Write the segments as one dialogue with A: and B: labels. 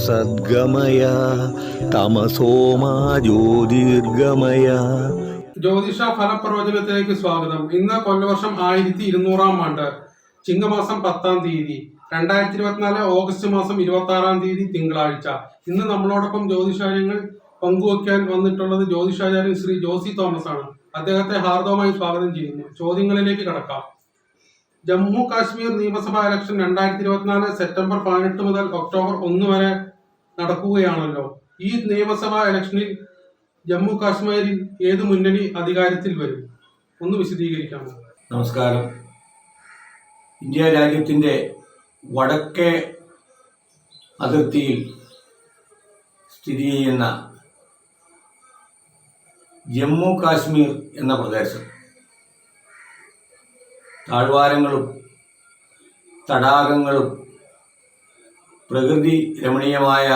A: സദ്ഗമയ തമസോമാ ജ്യോതിർഗമയ.
B: ജ്യോതിഷ ഫലപ്രവചനത്തിലേക്ക് സ്വാഗതം. ഇന്ന് കൊല്ലവർഷം 1200 ആണ്ട്, ചിങ്ങമാസം 10-ാം തീയതി, 2024 ഓഗസ്റ്റ് മാസം 26-ാം തീയതി തിങ്കളാഴ്ച. ഇന്ന് നമ്മളോടൊപ്പം ജ്യോതിഷാര്യങ്ങൾ പങ്കുവയ്ക്കാൻ വന്നിട്ടുള്ളത് ജ്യോതിഷാചാര്യൻ ശ്രീ ജോസി തോമസ് ആണ്. അദ്ദേഹത്തെ ഹാർദവമായി സ്വാഗതം ചെയ്യുന്നു. ചോദ്യങ്ങളിലേക്ക് കടക്കാം. ജമ്മു കാശ്മീർ നിയമസഭാ ഇലക്ഷൻ 2024 സെപ്റ്റംബർ 18 മുതൽ ഒക്ടോബർ 1 വരെ നടക്കുകയാണല്ലോ. ഈ നിയമസഭാ ഇലക്ഷനിൽ ജമ്മു കാശ്മീരിൽ ഏത് മുന്നണി അധികാരത്തിൽ വരും? ഒന്ന് വിശദീകരിക്കാമോ?
C: നമസ്കാരം. ഇന്ത്യ രാജ്യത്തിൻ്റെ വടക്കേ അതിർത്തിയിൽ സ്ഥിതി ചെയ്യുന്ന ജമ്മു കാശ്മീർ എന്ന പ്രദേശം താഴ്വാരങ്ങളും തടാകങ്ങളും പ്രകൃതി രമണീയമായ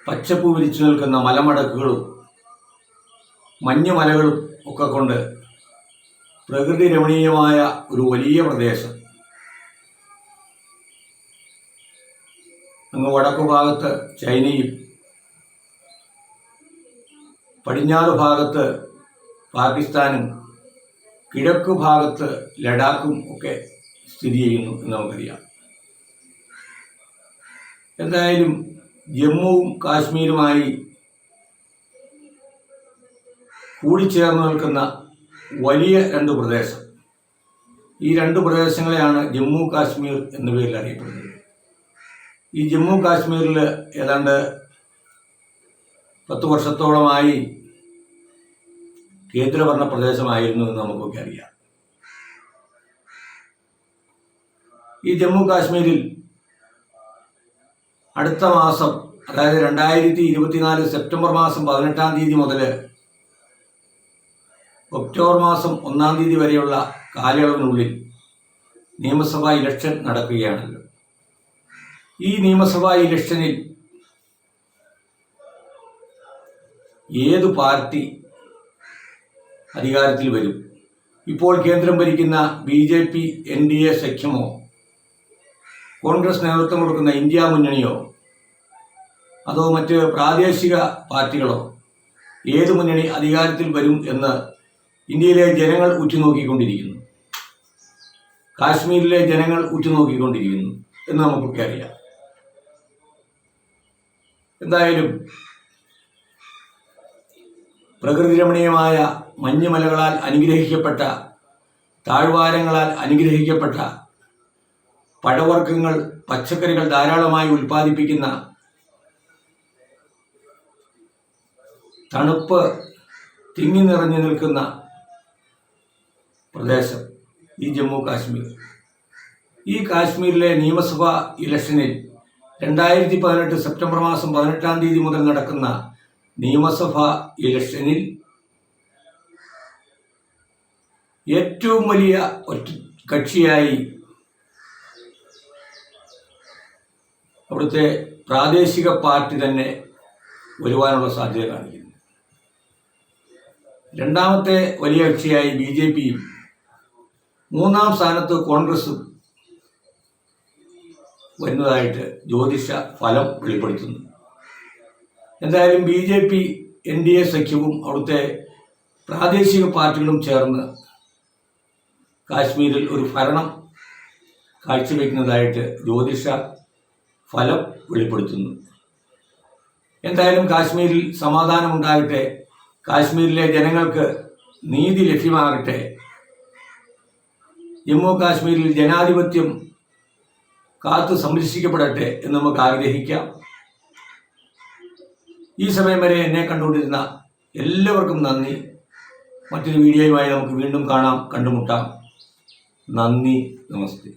C: പച്ചപ്പ് വിരിച്ചു നിൽക്കുന്ന മലമടക്കുകളും മഞ്ഞുമലകളും ഒക്കെ കൊണ്ട് പ്രകൃതി രമണീയമായ ഒരു വലിയ പ്രദേശം. അങ്ങ് വടക്കു ഭാഗത്ത് ചൈനയും പടിഞ്ഞാറ് ഭാഗത്ത് പാകിസ്ഥാനും കിഴക്കു ഭാഗത്ത് ലഡാക്കും ഒക്കെ സ്ഥിതി ചെയ്യുന്നു എന്ന് നമുക്കറിയാം. എന്തായാലും ജമ്മുവും കാശ്മീരുമായി കൂടിച്ചേർന്ന് നിൽക്കുന്ന വലിയ രണ്ട് പ്രദേശം, ഈ രണ്ട് പ്രദേശങ്ങളെയാണ് ജമ്മു കാശ്മീർ എന്ന പേരിൽ അറിയപ്പെടുന്നത്. ഈ ജമ്മു കാശ്മീരിൽ ഏതാണ്ട് 10 വർഷത്തോളമായി കേന്ദ്രഭരണ പ്രദേശമായിരുന്നു എന്ന് നമുക്കൊക്കെ അറിയാം. ഈ ജമ്മു കാശ്മീരിൽ അടുത്ത മാസം, അതായത് 2024 സെപ്റ്റംബർ മാസം 18-ാം തീയതി മുതൽ ഒക്ടോബർ മാസം 1-ാം തീയതി വരെയുള്ള കാലയളവിനുള്ളിൽ നിയമസഭാ ഇലക്ഷൻ നടക്കുകയാണല്ലോ. ഈ നിയമസഭാ ഇലക്ഷനിൽ ഏതു പാർട്ടി അധികാരത്തിൽ വരും? ഇപ്പോൾ കേന്ദ്രം ഭരിക്കുന്ന BJP NDA സഖ്യമോ, കോൺഗ്രസ് നേതൃത്വം കൊടുക്കുന്ന ഇന്ത്യ മുന്നണിയോ, അതോ മറ്റ് പ്രാദേശിക പാർട്ടികളോ, ഏത് മുന്നണി അധികാരത്തിൽ വരും എന്ന് ഇന്ത്യയിലെ ജനങ്ങൾ ഉറ്റുനോക്കിക്കൊണ്ടിരിക്കുന്നു, കാശ്മീരിലെ ജനങ്ങൾ ഉറ്റുനോക്കിക്കൊണ്ടിരിക്കുന്നു എന്ന് നമുക്കൊക്കെ അറിയാം. എന്തായാലും പ്രകൃതി രമണീയമായ മഞ്ഞുമലകളാൽ അനുഗ്രഹിക്കപ്പെട്ട, താഴ്വാരങ്ങളാൽ അനുഗ്രഹിക്കപ്പെട്ട, പഴവർഗ്ഗങ്ങൾ, പച്ചക്കറികൾ ധാരാളമായി ഉൽപ്പാദിപ്പിക്കുന്ന, തണുപ്പ് തിങ്ങി നിറഞ്ഞു നിൽക്കുന്ന പ്രദേശം ഈ ജമ്മു കാശ്മീർ. ഈ കാശ്മീരിലെ നിയമസഭാ ഇലക്ഷനിൽ 2018 സെപ്റ്റംബർ മാസം 18-ാം തീയതി മുതൽ നടക്കുന്ന നിയമസഭാ ഇലക്ഷനിൽ ഏറ്റവും വലിയ കക്ഷിയായി അവിടുത്തെ പ്രാദേശിക പാർട്ടി തന്നെ വരുവാനുള്ള സാധ്യത കാണിക്കുന്നു. രണ്ടാമത്തെ വലിയ കക്ഷിയായി BJPയും, 3-ാം സ്ഥാനത്ത് കോൺഗ്രസും വരുന്നതായിട്ട് ജ്യോതിഷ ഫലം വെളിപ്പെടുത്തുന്നു. എന്തായാലും BJP NDA സഖ്യവും അവിടുത്തെ പ്രാദേശിക പാർട്ടികളും ചേർന്ന് കാശ്മീരിൽ ഒരു ഭരണം കാഴ്ചവെക്കുന്നതായിട്ട് ജ്യോതിഷ ഫലം വെളിപ്പെടുത്തുന്നു. എന്തായാലും കാശ്മീരിൽ സമാധാനമുണ്ടാകട്ടെ, കാശ്മീരിലെ ജനങ്ങൾക്ക് നീതി ലഭ്യമാകട്ടെ, ജമ്മു കാശ്മീരിൽ ജനാധിപത്യം കാത്തു സംരക്ഷിക്കപ്പെടട്ടെ എന്ന് നമുക്ക് ആഗ്രഹിക്കാം. ഈ സമയം വരെ എന്നെ കണ്ടുകൊണ്ടിരുന്ന എല്ലാവർക്കും നന്ദി. മറ്റൊരു വീഡിയോയുമായി നമുക്ക് വീണ്ടും കാണാം, കണ്ടുമുട്ടാം. നന്ദി, നമസ്തേ.